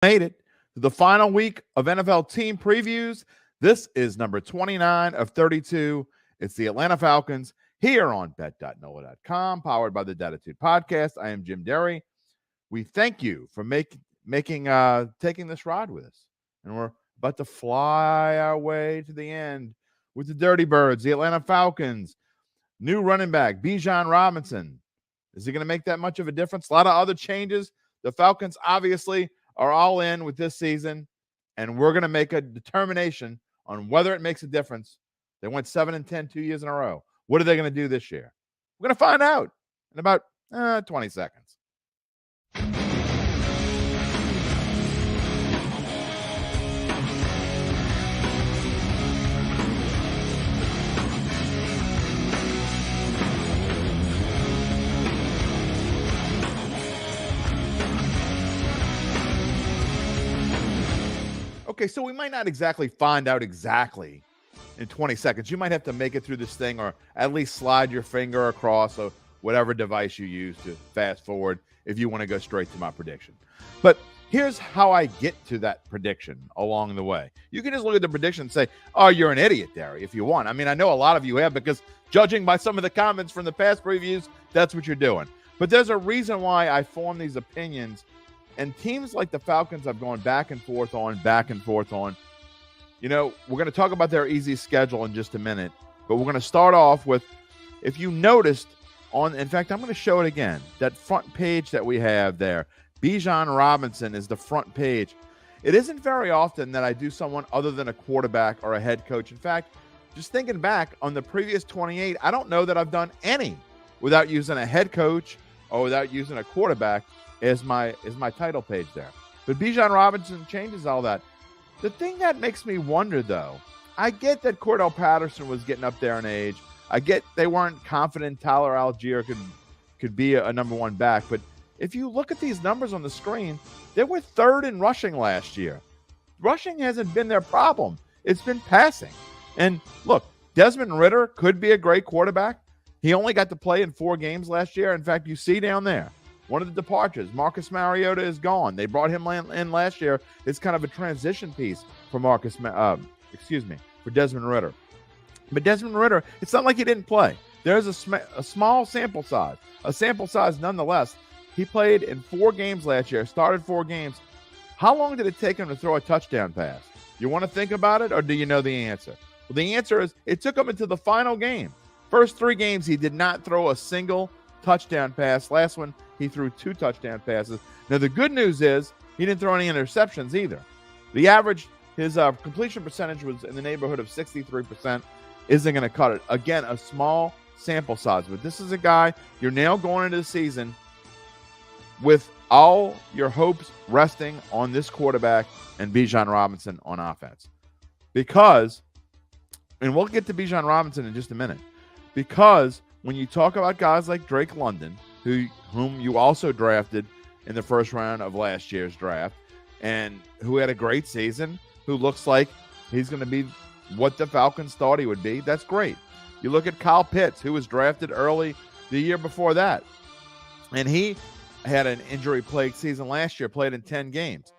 Made it to the final week of NFL team previews. This is number 29 of 32. It's the Atlanta Falcons here on bet.nola.com, powered by the Dattitude Podcast. I am Jim Derry. We thank you for taking this ride with us. And we're about to fly our way to the end with the Dirty Birds, the Atlanta Falcons. New running back, Bijan Robinson. Is he going to make that much of a difference? A lot of other changes. The Falcons obviously are all in with this season, and we're going to make a determination on whether it makes a difference. They went 7-10 2 years in a row. What are they going to do this year? We're going to find out in about 20 seconds. Okay, so we might not exactly find out exactly in 20 seconds. You might have to make it through this thing or at least slide your finger across or whatever device you use to fast forward if you want to go straight to my prediction. But here's how I get to that prediction along the way. You can just look at the prediction and say, oh, you're an idiot, Derry, if you want. I mean, I know a lot of you have because judging by some of the comments from the past previews, that's what you're doing. But there's a reason why I form these opinions. And teams like the Falcons I've gone back and forth on. You know, we're going to talk about their easy schedule in just a minute. But we're going to start off with, if you noticed, in fact, I'm going to show it again. That front page that we have there, Bijan Robinson is the front page. It isn't very often that I do someone other than a quarterback or a head coach. In fact, just thinking back on the previous 28, I don't know that I've done any without using a head coach or without using a quarterback is my title page there. But Bijan Robinson changes all that. The thing that makes me wonder, though, I get that Cordell Patterson was getting up there in age. I get they weren't confident Tyler Algier could be a number one back. But if you look at these numbers on the screen, they were third in rushing last year. Rushing hasn't been their problem. It's been passing. And look, Desmond Ridder could be a great quarterback. He only got to play in 4 games last year. In fact, you see down there, one of the departures, Marcus Mariota is gone. They brought him in last year. It's kind of a transition piece for for Desmond Ridder. But Desmond Ridder, it's not like he didn't play. There's a small sample size nonetheless. He played in 4 games last year, started 4 games. How long did it take him to throw a touchdown pass? You want to think about it, or do you know the answer? Well, the answer is it took him into the final game. First 3 games, he did not throw a single touchdown pass. Last one, he threw 2 touchdown passes. Now, the good news is he didn't throw any interceptions either. The average, his completion percentage was in the neighborhood of 63%. Isn't going to cut it. Again, a small sample size. But this is a guy, you're now going into the season with all your hopes resting on this quarterback and Bijan Robinson on offense. Because, and we'll get to Bijan Robinson in just a minute, because when you talk about guys like Drake London, whom you also drafted in the first round of last year's draft, and who had a great season, who looks like he's going to be what the Falcons thought he would be, that's great. You look at Kyle Pitts, who was drafted early the year before that, and he had an injury-plagued season last year, played in 10 games.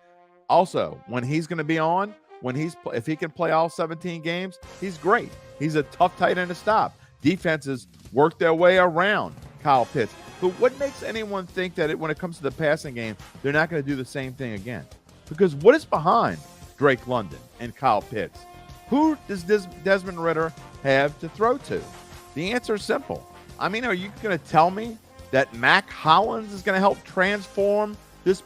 Also, when he's going to be on, if he can play all 17 games, he's great. He's a tough tight end to stop. Defenses work their way around Kyle Pitts. But what makes anyone think that when it comes to the passing game, they're not going to do the same thing again? Because what is behind Drake London and Kyle Pitts? Who does Desmond Ridder have to throw to? The answer is simple. I mean, are you going to tell me that Mac Hollins is going to help transform this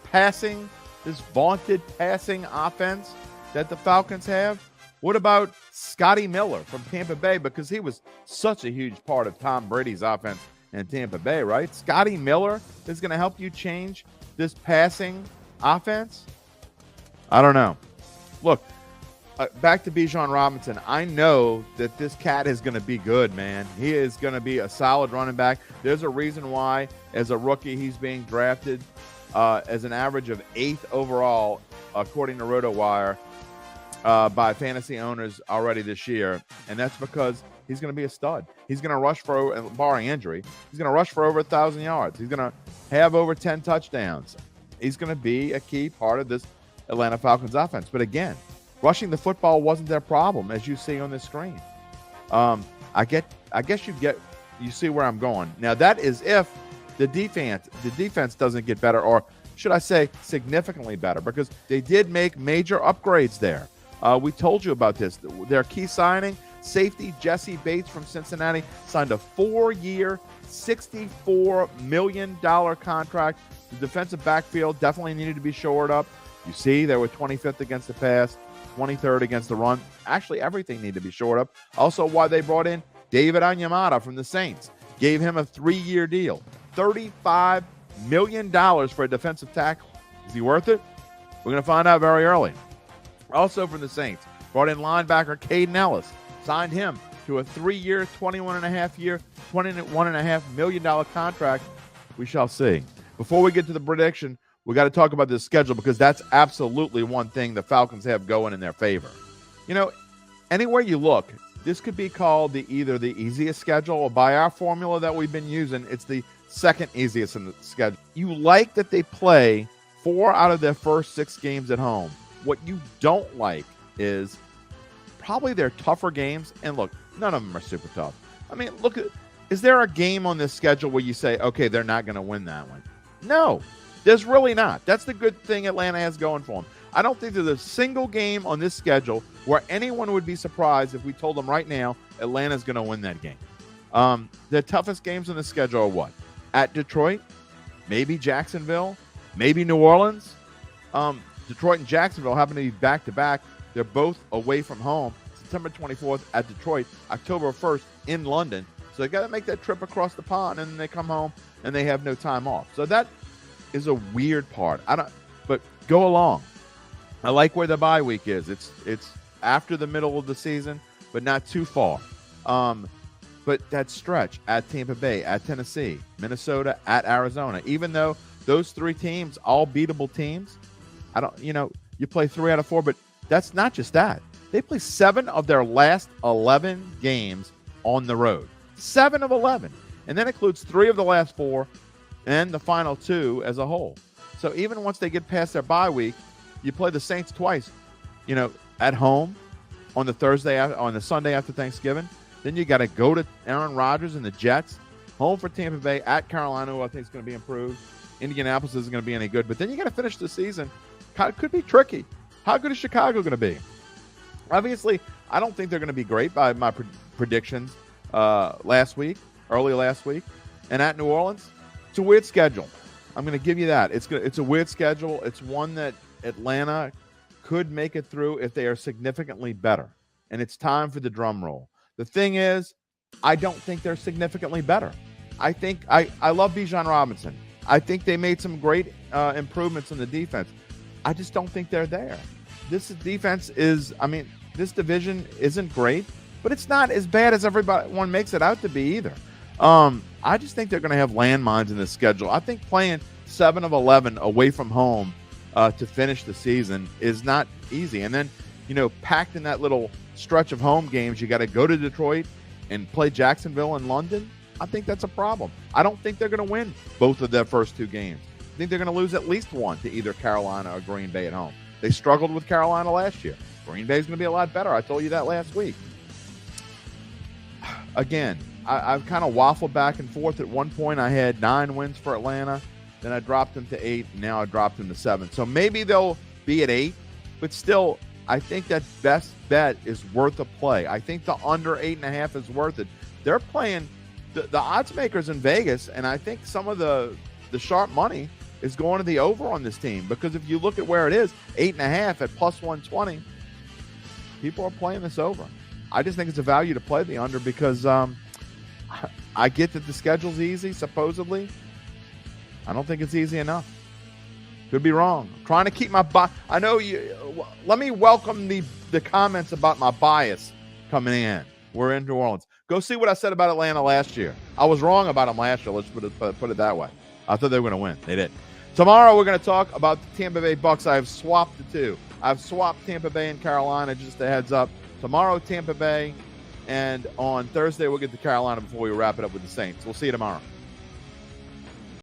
vaunted passing offense that the Falcons have? What about Scotty Miller from Tampa Bay? Because he was such a huge part of Tom Brady's offense in Tampa Bay, right? Scotty Miller is going to help you change this passing offense? I don't know. Look, back to Bijan Robinson. I know that this cat is going to be good, man. He is going to be a solid running back. There's a reason why, as a rookie, he's being drafted as an average of 8th overall, according to RotoWire, by fantasy owners already this year. And that's because he's going to be a stud. He's going to rush for, barring injury, he's going to rush for over 1,000 yards. He's going to have over 10 touchdowns. He's going to be a key part of this Atlanta Falcons offense. But again, rushing the football wasn't their problem, as you see on this screen. I guess you see where I'm going. Now, that is if the defense doesn't get better, or should I say significantly better, because they did make major upgrades there. We told you about this. Their key signing, safety Jesse Bates from Cincinnati, signed a 4-year, $64 million contract. The defensive backfield definitely needed to be shored up. You see, they were 25th against the pass, 23rd against the run. Actually, everything needed to be shored up. Also, why they brought in David Onyemata from the Saints, gave him a 3-year deal, $35 million for a defensive tackle. Is he worth it? We're going to find out very early. Also from the Saints, brought in linebacker Caden Ellis, signed him to a 3-year, $21.5 million contract. We shall see. Before we get to the prediction, we got to talk about this schedule, because that's absolutely one thing the Falcons have going in their favor. You know, anywhere you look, this could be called either the easiest schedule, or by our formula that we've been using, it's the second easiest in the schedule. You like that they play 4 out of their first 6 games at home. What you don't like is probably their tougher games. And look, none of them are super tough. I mean, is there a game on this schedule where you say, okay, they're not going to win that one? No, there's really not. That's the good thing Atlanta has going for them. I don't think there's a single game on this schedule where anyone would be surprised if we told them right now Atlanta's going to win that game. The toughest games on the schedule are what? At Detroit, maybe Jacksonville, maybe New Orleans. Detroit and Jacksonville happen to be back-to-back. They're both away from home. September 24th at Detroit, October 1st in London. So they got to make that trip across the pond, and then they come home and they have no time off. So that is a weird part. But go along. I like where the bye week is. It's after the middle of the season, but not too far. But that stretch at Tampa Bay, at Tennessee, Minnesota, at Arizona, even though those 3 teams, all beatable teams, you play 3 out of 4, but that's not just that. They play 7 of their last 11 games on the road. 7 of 11. And that includes 3 of the last 4 and the final 2 as a whole. So even once they get past their bye week, you play the Saints twice, at home on the Sunday after Thanksgiving. Then you got to go to Aaron Rodgers and the Jets, home for Tampa Bay, at Carolina, who I think is going to be improved. Indianapolis isn't going to be any good. But then you got to finish the season. It could be tricky. How good is Chicago going to be? Obviously, I don't think they're going to be great by my predictions early last week. And at New Orleans, it's a weird schedule. I'm going to give you that. It's a weird schedule. It's one that Atlanta could make it through if they are significantly better. And it's time for the drum roll. The thing is, I don't think they're significantly better. I think I love Bijan Robinson. I think they made some great improvements in the defense. I just don't think they're there. This defense this division isn't great, but it's not as bad as everyone makes it out to be either. I just think they're going to have landmines in the schedule. I think playing 7 of 11 away from home to finish the season is not easy. And then, packed in that little stretch of home games, you got to go to Detroit and play Jacksonville and London. I think that's a problem. I don't think they're going to win both of their first 2 games. I think they're going to lose at least one to either Carolina or Green Bay at home. They struggled with Carolina last year. Green Bay's going to be a lot better. I told you that last week. Again, I've kind of waffled back and forth. At one point, I had 9 wins for Atlanta. Then I dropped them to 8. And now I dropped them to 7. So maybe they'll be at 8. But still, I think that best bet is worth a play. I think the under 8.5 is worth it. They're playing the odds makers in Vegas, and I think some of the sharp money is going to the over on this team, because if you look at where it is, 8.5 at plus 120, people are playing this over. I just think it's a value to play the under, because I get that the schedule's easy, supposedly. I don't think it's easy enough. Could be wrong. I'm trying to keep my I know you. Let me welcome the comments about my bias coming in. We're in New Orleans. Go see what I said about Atlanta last year. I was wrong about them last year. Let's put it that way. I thought they were going to win. They didn't. Tomorrow we're going to talk about the Tampa Bay Bucks. I have swapped the 2. I've swapped Tampa Bay and Carolina, just a heads up. Tomorrow, Tampa Bay, and on Thursday we'll get to Carolina before we wrap it up with the Saints. We'll see you tomorrow.